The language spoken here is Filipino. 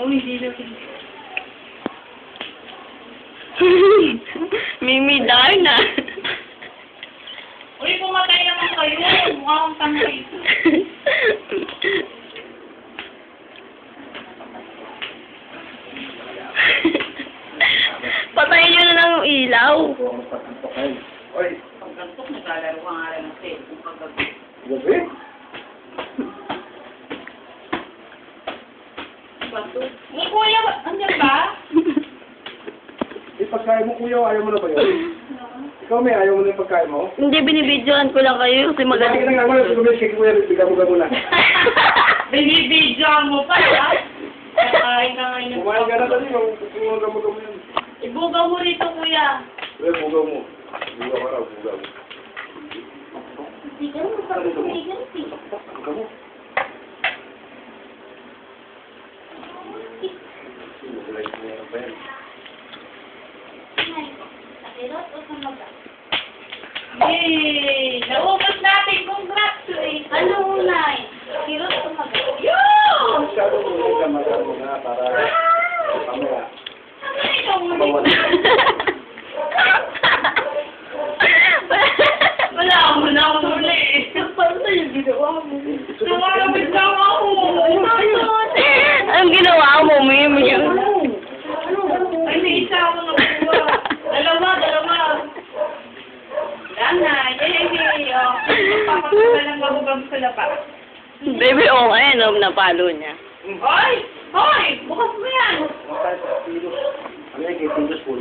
hindi na. Mimi Darna. Uy, pumatay naman kayo. Mukha akong tangkay. Patayin nyo na lang yung ilaw. Oy, Pag gantok, naglalaro ka nga lang ng cellphone pag gabi. gabi? Bato. Ni kuya, andyan ba? Yung pagkain mo, kuya, ayaw mo na ba yun? Ikaw, may ayaw mo na yung pagkain mo? Hindi, binibidyoan ko lang kayo kasi Magaling magaling. na nga mo na, gumis kay kuya, bigyan mo na. Binibidyo mo pa, ha? Kakain ka ngayon ng Kumain ka na dali, kung gamo yan. Ibugaw mo rito, kuya. Kuya, bugaw mo. Bugaw ka raw, bugaw. Hindi ka naman sa kumigan, Bugaw mo. Yay! Naubos natin! Congratulations! Ano unay? Kirot tumagal. Yoo! Masyado mo yung kamagal mo na para pamaya. Ano ikaw muli? Wala ako na ako muli. Paano tayo ginawa mo? Nangaramit lang ako. Anong ginawa mo, Mimi? Ay, may isa ako nakuha. Dalawa. Dana, yay! Oh, papakita lang ako gam sa lapa. Baby, oo, ayun, napalo niya. Hoy! Hoy! Bukas mo yan! Ano yung kitindos po?